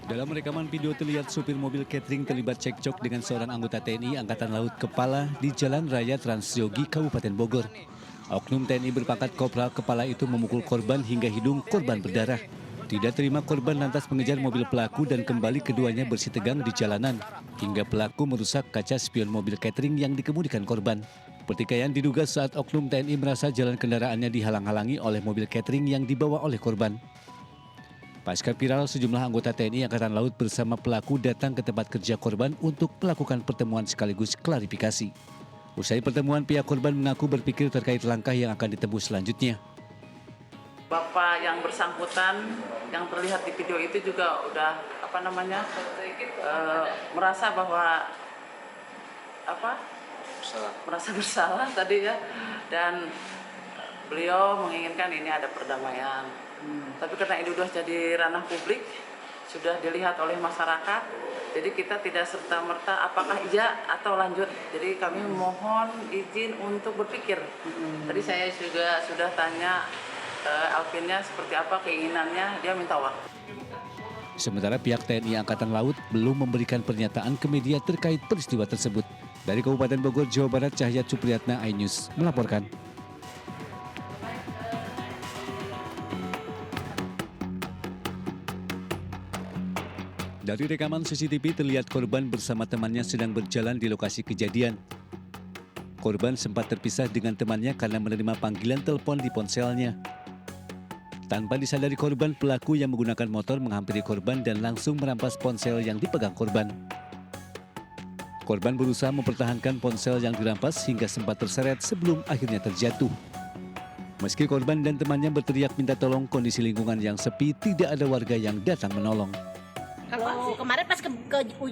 Dalam rekaman video terlihat supir mobil catering terlibat cekcok dengan seorang anggota TNI Angkatan Laut Kepala di Jalan Raya Transyogi, Kabupaten Bogor. Oknum TNI berpangkat Kopral Kepala itu memukul korban hingga hidung korban berdarah. Tidak terima, korban lantas mengejar mobil pelaku dan kembali keduanya bersitegang di jalanan. Hingga pelaku merusak kaca spion mobil catering yang dikemudikan korban. Pertikaian diduga saat oknum TNI merasa jalan kendaraannya dihalang-halangi oleh mobil catering yang dibawa oleh korban. Pasca viral, sejumlah anggota TNI Angkatan Laut bersama pelaku datang ke tempat kerja korban untuk melakukan pertemuan sekaligus klarifikasi. Usai pertemuan, pihak korban mengaku berpikir terkait langkah yang akan ditempuh selanjutnya. Bapak yang bersangkutan yang terlihat di video itu juga udah merasa bahwa merasa bersalah tadi ya, dan beliau menginginkan ini ada perdamaian. Tapi karena ini sudah jadi ranah publik, sudah dilihat oleh masyarakat, jadi kita tidak serta-merta apakah iya atau lanjut. Jadi kami mohon izin untuk berpikir. Tadi saya juga sudah tanya Alvinnya seperti apa keinginannya, dia minta waktu. Sementara pihak TNI Angkatan Laut belum memberikan pernyataan ke media terkait peristiwa tersebut. Dari Kabupaten Bogor, Jawa Barat, Cahya Cupriyatna, iNews melaporkan. Dari rekaman CCTV terlihat korban bersama temannya sedang berjalan di lokasi kejadian. Korban sempat terpisah dengan temannya karena menerima panggilan telepon di ponselnya. Tanpa disadari korban, pelaku yang menggunakan motor menghampiri korban dan langsung merampas ponsel yang dipegang korban. Korban berusaha mempertahankan ponsel yang dirampas hingga sempat terseret sebelum akhirnya terjatuh. Meski korban dan temannya berteriak minta tolong, kondisi lingkungan yang sepi, tidak ada warga yang datang menolong. Kalau kemarin pas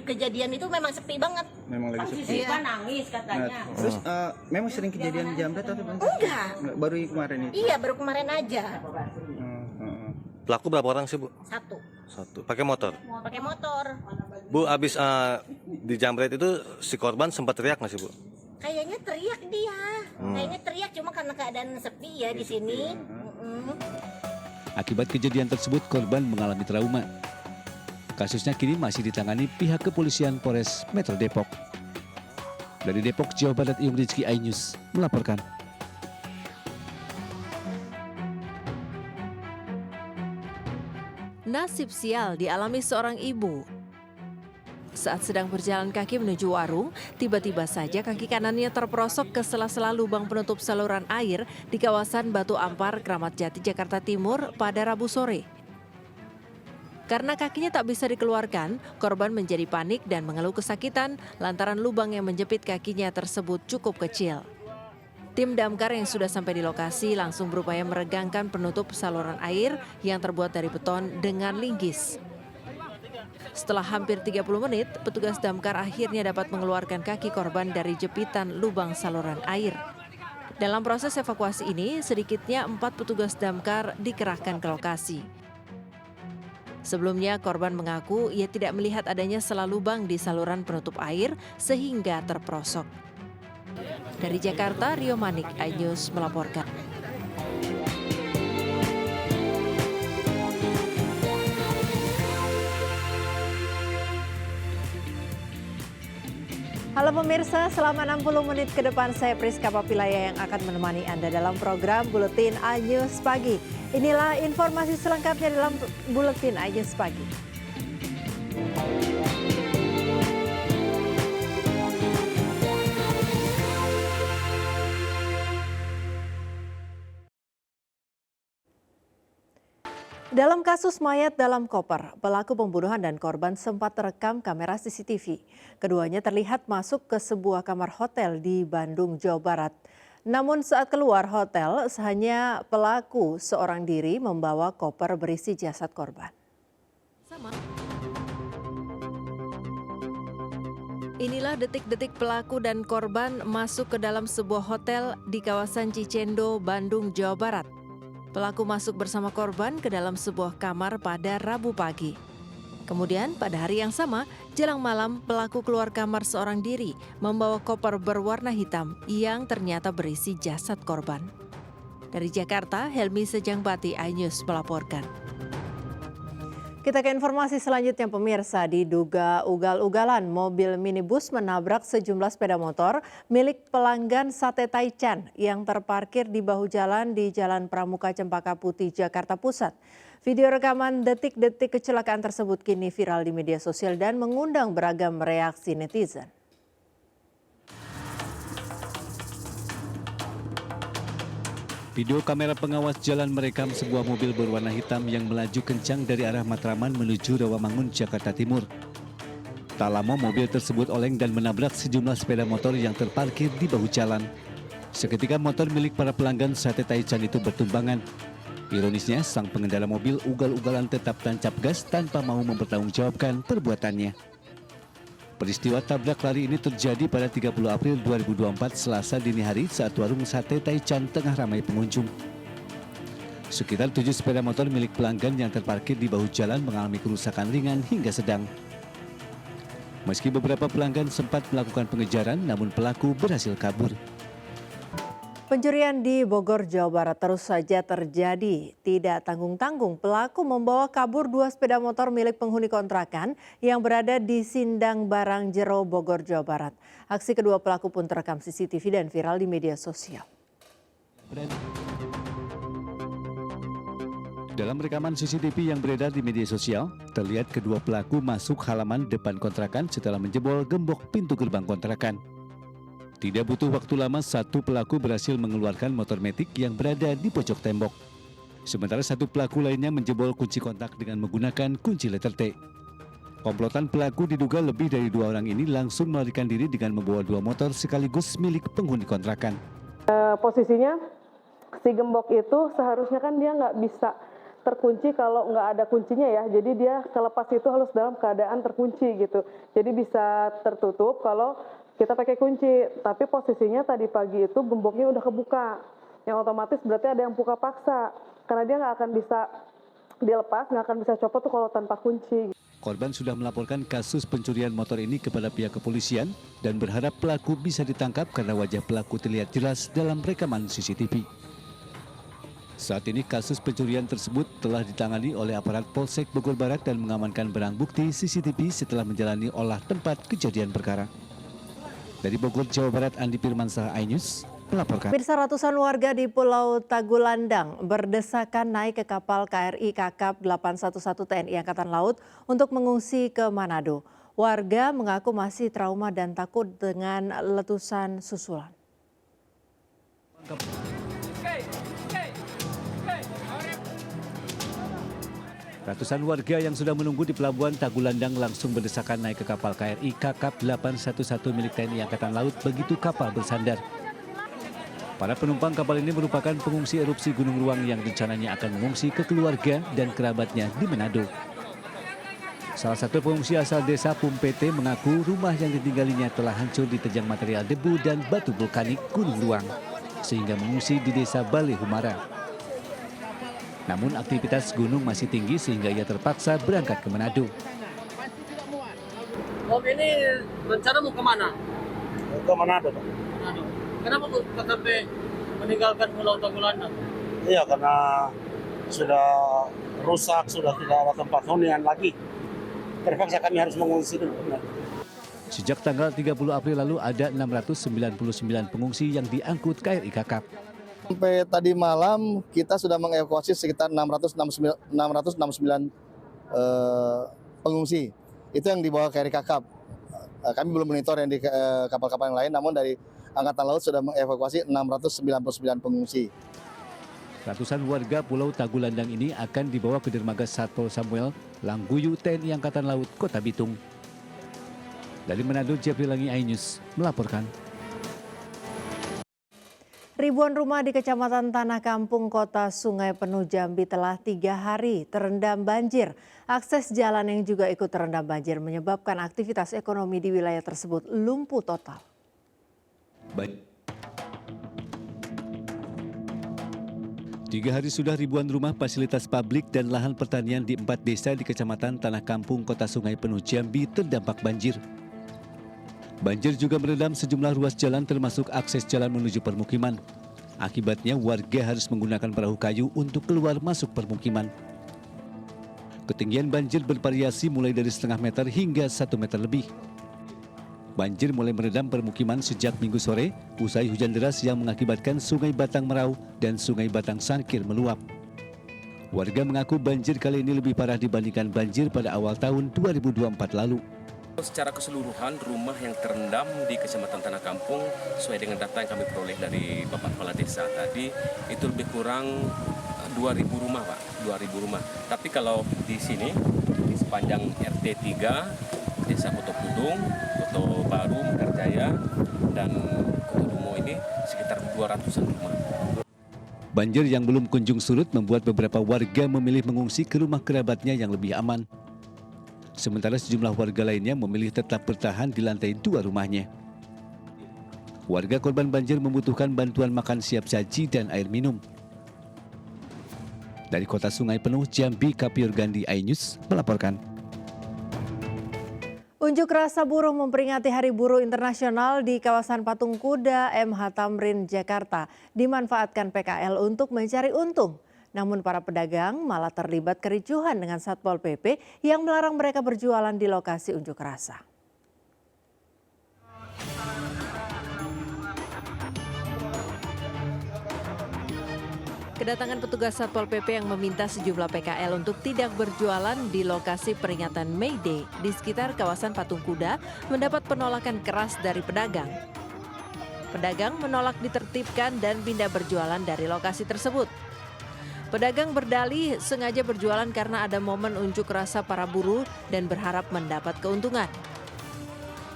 kejadian itu memang sepi banget. Memang lagi sepi. Iya. Nangis katanya. Terus memang sering kejadian jambret atau bang? Enggak. Baru kemarin itu. Iya, baru kemarin aja. Pelaku berapa orang sih, Bu? Satu. Pakai motor. Pakai motor. Bu, habis di jambret itu si korban sempat teriak nggak sih, Bu? Kayaknya teriak dia. Kayaknya teriak cuma karena keadaan sepi ya di sini. Akibat kejadian tersebut, korban mengalami trauma. Kasusnya kini masih ditangani pihak kepolisian Polres Metro Depok. Dari Depok, Jawa Barat, Yung Rizky, iNews melaporkan. Nasib sial dialami seorang ibu. Saat sedang berjalan kaki menuju warung, tiba-tiba saja kaki kanannya terperosok ke sela-sela lubang penutup saluran air di kawasan Batu Ampar, Kramat Jati, Jakarta Timur pada Rabu sore. Karena kakinya tak bisa dikeluarkan, korban menjadi panik dan mengeluh kesakitan lantaran lubang yang menjepit kakinya tersebut cukup kecil. Tim damkar yang sudah sampai di lokasi langsung berupaya meregangkan penutup saluran air yang terbuat dari beton dengan linggis. Setelah hampir 30 menit, petugas damkar akhirnya dapat mengeluarkan kaki korban dari jepitan lubang saluran air. Dalam proses evakuasi ini, sedikitnya 4 petugas damkar dikerahkan ke lokasi. Sebelumnya, korban mengaku ia tidak melihat adanya sela lubang di saluran penutup air sehingga terperosok. Dari Jakarta, Rio Manik, iNews melaporkan. Halo pemirsa, selama 60 menit ke depan saya Priska Papilaya yang akan menemani Anda dalam program Buletin iNews Pagi. Inilah informasi selengkapnya dalam Buletin iNews Pagi. Dalam kasus mayat dalam koper, pelaku pembunuhan dan korban sempat terekam kamera CCTV. Keduanya terlihat masuk ke sebuah kamar hotel di Bandung, Jawa Barat. Namun saat keluar hotel, hanya pelaku seorang diri membawa koper berisi jasad korban. Inilah detik-detik pelaku dan korban masuk ke dalam sebuah hotel di kawasan Cicendo, Bandung, Jawa Barat. Pelaku masuk bersama korban ke dalam sebuah kamar pada Rabu pagi. Kemudian pada hari yang sama, jelang malam pelaku keluar kamar seorang diri membawa koper berwarna hitam yang ternyata berisi jasad korban. Dari Jakarta, Helmi Sejangbati, iNews melaporkan. Kita ke informasi selanjutnya pemirsa, diduga ugal-ugalan mobil minibus menabrak sejumlah sepeda motor milik pelanggan Sate Taichan yang terparkir di bahu jalan di Jalan Pramuka Cempaka Putih, Jakarta Pusat. Video rekaman detik-detik kecelakaan tersebut kini viral di media sosial dan mengundang beragam reaksi netizen. Video kamera pengawas jalan merekam sebuah mobil berwarna hitam yang melaju kencang dari arah Matraman menuju Rawamangun, Jakarta Timur. Tak lama mobil tersebut oleng dan menabrak sejumlah sepeda motor yang terparkir di bahu jalan. Seketika motor milik para pelanggan Sate Taichan itu bertumbangan. Ironisnya, sang pengendara mobil ugal-ugalan tetap tancap gas tanpa mau mempertanggungjawabkan perbuatannya. Peristiwa tabrak lari ini terjadi pada 30 April 2024 Selasa dini hari saat warung Sate Taichan tengah ramai pengunjung. Sekitar 7 sepeda motor milik pelanggan yang terparkir di bahu jalan mengalami kerusakan ringan hingga sedang. Meski beberapa pelanggan sempat melakukan pengejaran, namun pelaku berhasil kabur. Pencurian di Bogor, Jawa Barat terus saja terjadi. Tidak tanggung-tanggung, pelaku membawa kabur 2 sepeda motor milik penghuni kontrakan yang berada di Sindang Barang Jero, Bogor, Jawa Barat. Aksi kedua pelaku pun terekam CCTV dan viral di media sosial. Dalam rekaman CCTV yang beredar di media sosial, terlihat kedua pelaku masuk halaman depan kontrakan setelah menjebol gembok pintu gerbang kontrakan. Tidak butuh waktu lama, satu pelaku berhasil mengeluarkan motor metik yang berada di pojok tembok. Sementara satu pelaku lainnya menjebol kunci kontak dengan menggunakan kunci letter T. Komplotan pelaku diduga lebih dari 2 orang ini langsung melarikan diri dengan membawa 2 motor sekaligus milik penghuni kontrakan. Posisinya si gembok itu seharusnya kan dia nggak bisa terkunci kalau nggak ada kuncinya ya. Jadi dia kelepas itu harus dalam keadaan terkunci gitu. Jadi bisa tertutup kalau kita pakai kunci, tapi posisinya tadi pagi itu gemboknya udah kebuka. Yang otomatis berarti ada yang buka paksa. Karena dia nggak akan bisa dilepas, nggak akan bisa copot tuh kalau tanpa kunci. Korban sudah melaporkan kasus pencurian motor ini kepada pihak kepolisian dan berharap pelaku bisa ditangkap karena wajah pelaku terlihat jelas dalam rekaman CCTV. Saat ini kasus pencurian tersebut telah ditangani oleh aparat Polsek Bogor Barat dan mengamankan barang bukti CCTV setelah menjalani olah tempat kejadian perkara. Dari Bogor, Jawa Barat, Andi Firmansyah, iNews melaporkan. Pemirsa, ratusan warga di Pulau Tagulandang berdesakan naik ke kapal KRI Kakap 811 TNI Angkatan Laut untuk mengungsi ke Manado. Warga mengaku masih trauma dan takut dengan letusan susulan. Ratusan warga yang sudah menunggu di Pelabuhan Tagulandang langsung berdesakan naik ke kapal KRI Kakap 811 milik TNI Angkatan Laut begitu kapal bersandar. Para penumpang kapal ini merupakan pengungsi erupsi Gunung Ruang yang rencananya akan mengungsi ke keluarga dan kerabatnya di Manado. Salah satu pengungsi asal desa Pumpete mengaku rumah yang ditinggalinya telah hancur diterjang material debu dan batu vulkanik Gunung Ruang, sehingga mengungsi di desa Bale Humara. Namun aktivitas gunung masih tinggi sehingga ia terpaksa berangkat ke Manado. Om ini rencana mau kemana? Ke Manado, Pak. Manado. Kenapa kok sampai meninggalkan Pulau Tagulandang? Iya, karena sudah rusak, sudah tidak ada tempat hunian lagi. Terpaksa kami harus mengungsi dulu. Sejak tanggal 30 April lalu ada 699 pengungsi yang diangkut KRI Kakap. Sampai tadi malam kita sudah mengevakuasi sekitar 669 pengungsi. Itu yang dibawa KRI Kakap. Kami belum monitor yang di kapal-kapal yang lain, namun dari Angkatan Laut sudah mengevakuasi 699 pengungsi. Ratusan warga Pulau Tagulandang ini akan dibawa ke dermaga Satpol Samuel Langguyu TNI Angkatan Laut Kota Bitung. Dari Manado, Jeffrey Langi, iNews melaporkan. Ribuan rumah di Kecamatan Tanah Kampung, Kota Sungai Penuh, Jambi telah 3 hari terendam banjir. Akses jalan yang juga ikut terendam banjir menyebabkan aktivitas ekonomi di wilayah tersebut lumpuh total. 3 hari sudah ribuan rumah, fasilitas publik dan lahan pertanian di 4 desa di Kecamatan Tanah Kampung, Kota Sungai Penuh, Jambi terdampak banjir. Banjir juga merendam sejumlah ruas jalan termasuk akses jalan menuju permukiman. Akibatnya warga harus menggunakan perahu kayu untuk keluar masuk permukiman. Ketinggian banjir bervariasi mulai dari setengah meter hingga 1 meter lebih. Banjir mulai merendam permukiman sejak Minggu sore, usai hujan deras yang mengakibatkan Sungai Batang Merau dan Sungai Batang Sangkir meluap. Warga mengaku banjir kali ini lebih parah dibandingkan banjir pada awal tahun 2024 lalu. Secara keseluruhan, rumah yang terendam di Kecamatan Tanah Kampung, sesuai dengan data yang kami peroleh dari Bapak Kepala Desa tadi, itu lebih kurang 2.000 rumah, Pak. 2.000 rumah. Tapi kalau di sini, di sepanjang RT 3, Desa Koto Pudung, Koto Baru, Mekarjaya, dan Koto Dumo ini sekitar 200-an rumah. Banjir yang belum kunjung surut membuat beberapa warga memilih mengungsi ke rumah kerabatnya yang lebih aman. Sementara sejumlah warga lainnya memilih tetap bertahan di lantai 2 rumahnya. Warga korban banjir membutuhkan bantuan makan siap saji dan air minum. Dari Kota Sungai Penuh, Jambi, Kapior Gandhi, iNews melaporkan. Unjuk rasa buruh memperingati Hari Buruh Internasional di kawasan Patung Kuda MH Tamrin, Jakarta dimanfaatkan PKL untuk mencari untung. Namun para pedagang malah terlibat kericuhan dengan Satpol PP yang melarang mereka berjualan di lokasi unjuk rasa. Kedatangan petugas Satpol PP yang meminta sejumlah PKL untuk tidak berjualan di lokasi peringatan May Day di sekitar kawasan Patung Kuda mendapat penolakan keras dari pedagang. Pedagang menolak ditertibkan dan pindah berjualan dari lokasi tersebut. Pedagang berdalih sengaja berjualan karena ada momen unjuk rasa para buruh dan berharap mendapat keuntungan.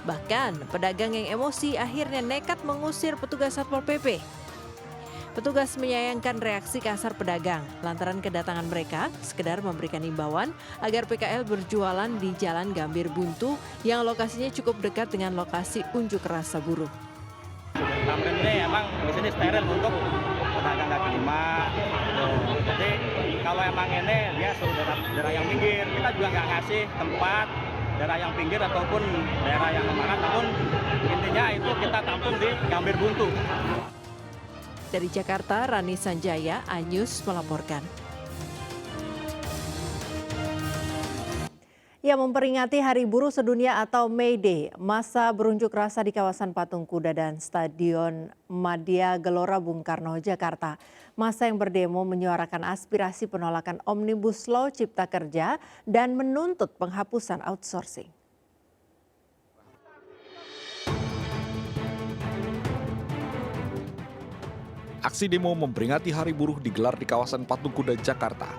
Bahkan pedagang yang emosi akhirnya nekat mengusir petugas Satpol PP. Petugas menyayangkan reaksi kasar pedagang lantaran kedatangan mereka sekedar memberikan imbauan agar PKL berjualan di Jalan Gambir Buntu yang lokasinya cukup dekat dengan lokasi unjuk rasa buruh. Tamrin ini emang di sini steril untuk pedagang kaki lima. Jadi kalau emang ini dia suruh daerah yang pinggir, kita juga nggak ngasih tempat daerah yang pinggir ataupun daerah yang kemarin, namun intinya itu kita tampung di Gambir Buntu. Dari Jakarta, Rani Sanjaya, iNews melaporkan. Ya, memperingati Hari Buruh Sedunia atau May Day, masa berunjuk rasa di kawasan Patung Kuda dan Stadion Madia Gelora Bung Karno, Jakarta. Masa yang berdemo menyuarakan aspirasi penolakan Omnibus Law Cipta Kerja dan menuntut penghapusan outsourcing. Aksi demo memperingati Hari Buruh digelar di kawasan Patung Kuda, Jakarta.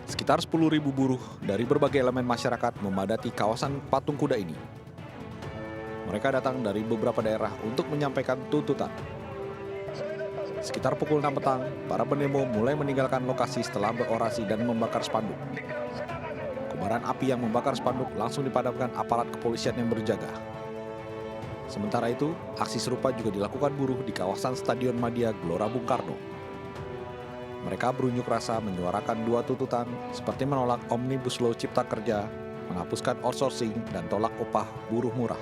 Sekitar 10.000 buruh dari berbagai elemen masyarakat memadati kawasan Patung Kuda ini. Mereka datang dari beberapa daerah untuk menyampaikan tuntutan. Sekitar pukul 6 petang, para pendemo mulai meninggalkan lokasi setelah berorasi dan membakar spanduk. Kobaran api yang membakar spanduk langsung dipadamkan aparat kepolisian yang berjaga. Sementara itu, aksi serupa juga dilakukan buruh di kawasan Stadion Madia Gelora Bung Karno. Mereka berunjuk rasa menyuarakan dua tuntutan seperti menolak Omnibus Law Cipta Kerja, menghapuskan outsourcing, dan tolak upah buruh murah.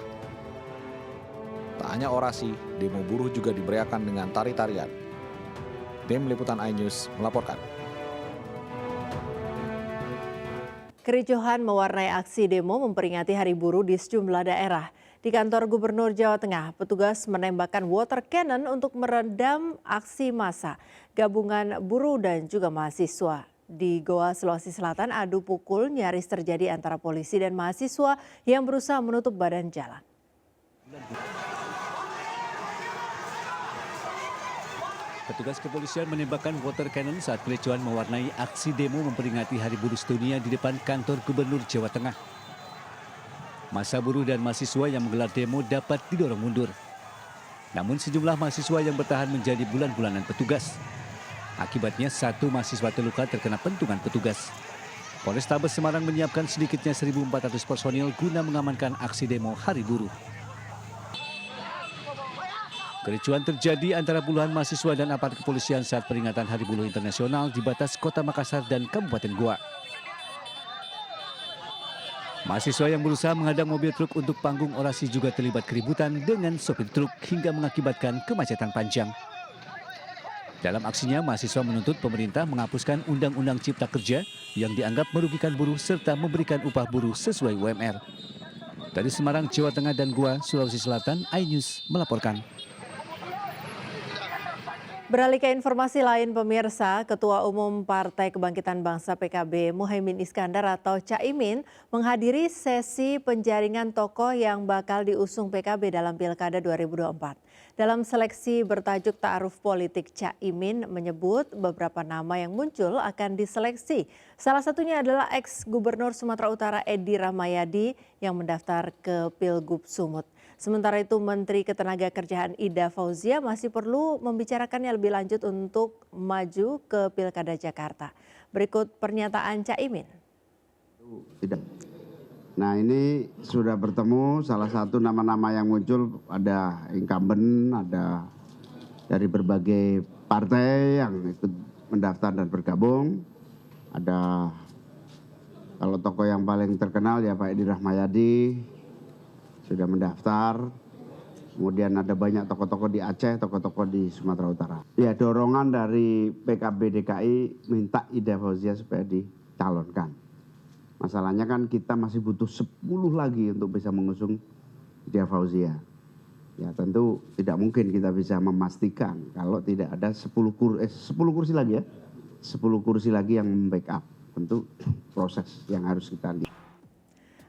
Tak hanya orasi, demo buruh juga diberiakan dengan tari-tarian. Tim Liputan iNews melaporkan. Kericuhan mewarnai aksi demo memperingati Hari Buruh di sejumlah daerah. Di kantor Gubernur Jawa Tengah, petugas menembakkan water cannon untuk meredam aksi massa gabungan buruh dan juga mahasiswa. Di Goa, Sulawesi Selatan, adu pukul nyaris terjadi antara polisi dan mahasiswa yang berusaha menutup badan jalan. Petugas kepolisian menembakkan water cannon saat kericuhan mewarnai aksi demo memperingati Hari Buruh Sedunia di depan kantor Gubernur Jawa Tengah. Massa buruh dan mahasiswa yang menggelar demo dapat didorong mundur. Namun sejumlah mahasiswa yang bertahan menjadi bulan-bulanan petugas. Akibatnya satu mahasiswa terluka terkena pentungan petugas. Polrestabes Semarang menyiapkan sedikitnya 1.400 personil guna mengamankan aksi demo Hari Buruh. Kericuhan terjadi antara puluhan mahasiswa dan aparat kepolisian saat peringatan Hari Buruh Internasional di batas Kota Makassar dan Kabupaten Goa. Mahasiswa yang berusaha menghadang mobil truk untuk panggung orasi juga terlibat keributan dengan sopir truk hingga mengakibatkan kemacetan panjang. Dalam aksinya, mahasiswa menuntut pemerintah menghapuskan Undang-Undang Cipta Kerja yang dianggap merugikan buruh serta memberikan upah buruh sesuai UMR. Dari Semarang, Jawa Tengah dan Goa, Sulawesi Selatan, iNews melaporkan. Beralih ke informasi lain, pemirsa, Ketua Umum Partai Kebangkitan Bangsa PKB Muhaimin Iskandar atau Caimin menghadiri sesi penjaringan tokoh yang bakal diusung PKB dalam Pilkada 2024. Dalam seleksi bertajuk Ta'aruf Politik, Caimin menyebut beberapa nama yang muncul akan diseleksi. Salah satunya adalah ex-Gubernur Sumatera Utara Edi Rahmayadi yang mendaftar ke Pilgub Sumut. Sementara itu Menteri Ketenagakerjaan Ida Fauzia masih perlu membicarakannya lebih lanjut untuk maju ke Pilkada Jakarta. Berikut pernyataan Caimin. Tidak. Nah ini sudah bertemu salah satu nama-nama yang muncul, ada incumbent, ada dari berbagai partai yang ikut mendaftar dan bergabung. Ada kalau tokoh yang paling terkenal ya Pak Edi Rahmayadi sudah mendaftar. Kemudian ada banyak tokoh-tokoh di Aceh, tokoh-tokoh di Sumatera Utara. Ya dorongan dari PKB DKI minta Ida Fauzia supaya dicalonkan. Masalahnya kan kita masih butuh 10 lagi untuk bisa mengusung Ida Fauzia. Ya tentu tidak mungkin kita bisa memastikan kalau tidak ada 10 kursi lagi ya. 10 kursi lagi yang membackup. Tentu proses yang harus kita lihat.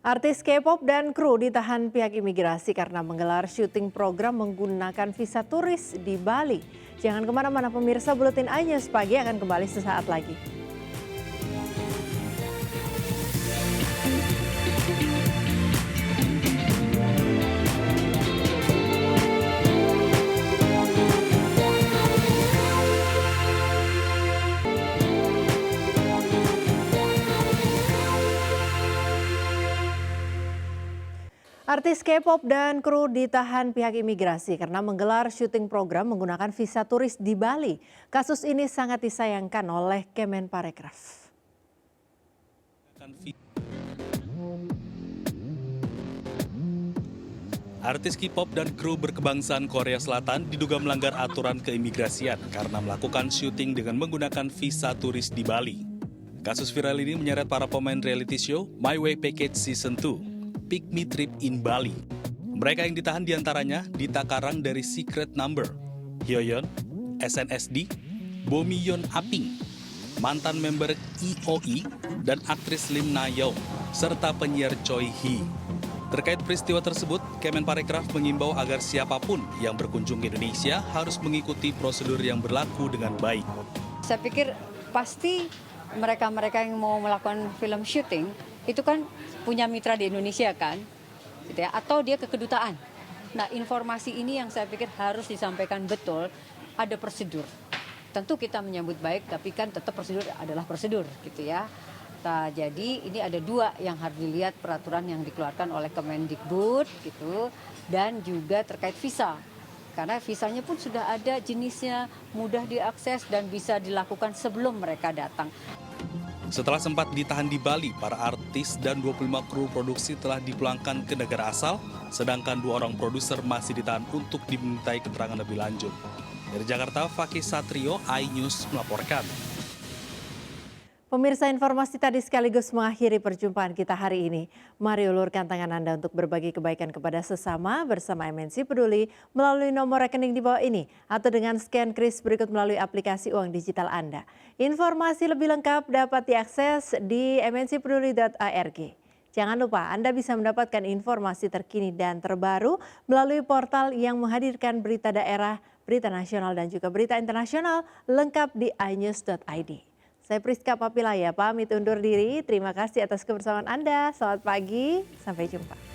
Artis K-pop dan kru ditahan pihak imigrasi karena menggelar syuting program menggunakan visa turis di Bali. Jangan kemana-mana pemirsa, Buletin iNews Pagi akan kembali sesaat lagi. Artis K-pop dan kru ditahan pihak imigrasi karena menggelar syuting program menggunakan visa turis di Bali. Kasus ini sangat disayangkan oleh Kemenparekraf. Artis K-pop dan kru berkebangsaan Korea Selatan diduga melanggar aturan keimigrasian karena melakukan syuting dengan menggunakan visa turis di Bali. Kasus viral ini menyeret para pemain reality show My Way Package Season 2. Pick Me Trip in Bali. Mereka yang ditahan diantaranya Dita Karang dari Secret Number, Hyoyeon, SNSD, Bomiyeon Aping, mantan member EOE, dan aktris Lim Na-yeon, serta penyiar Choi Hee. Terkait peristiwa tersebut, Kemenparekraf mengimbau agar siapapun yang berkunjung ke Indonesia harus mengikuti prosedur yang berlaku dengan baik. Saya pikir pasti mereka-mereka yang mau melakukan film syuting itu kan punya mitra di Indonesia kan, gitu ya, atau dia ke kedutaan. Nah informasi ini yang saya pikir harus disampaikan betul, ada prosedur. Tentu kita menyambut baik, tapi kan tetap prosedur adalah prosedur, gitu ya. Nah, jadi ini ada dua yang harus dilihat peraturan yang dikeluarkan oleh Kemendikbud, gitu, dan juga terkait visa. Karena visanya pun sudah ada jenisnya, mudah diakses dan bisa dilakukan sebelum mereka datang. Setelah sempat ditahan di Bali, para artis dan 25 kru produksi telah dipulangkan ke negara asal, sedangkan 2 orang produser masih ditahan untuk dimintai keterangan lebih lanjut. Dari Jakarta, Fakih Satrio, iNews melaporkan. Pemirsa, informasi tadi sekaligus mengakhiri perjumpaan kita hari ini. Mari ulurkan tangan Anda untuk berbagi kebaikan kepada sesama bersama MNC Peduli melalui nomor rekening di bawah ini atau dengan scan kris berikut melalui aplikasi uang digital Anda. Informasi lebih lengkap dapat diakses di mncpeduli.org. Jangan lupa Anda bisa mendapatkan informasi terkini dan terbaru melalui portal yang menghadirkan berita daerah, berita nasional dan juga berita internasional lengkap di inews.id. Saya Priska Papilaya pamit undur diri. Terima kasih atas kebersamaan Anda. Selamat pagi, sampai jumpa.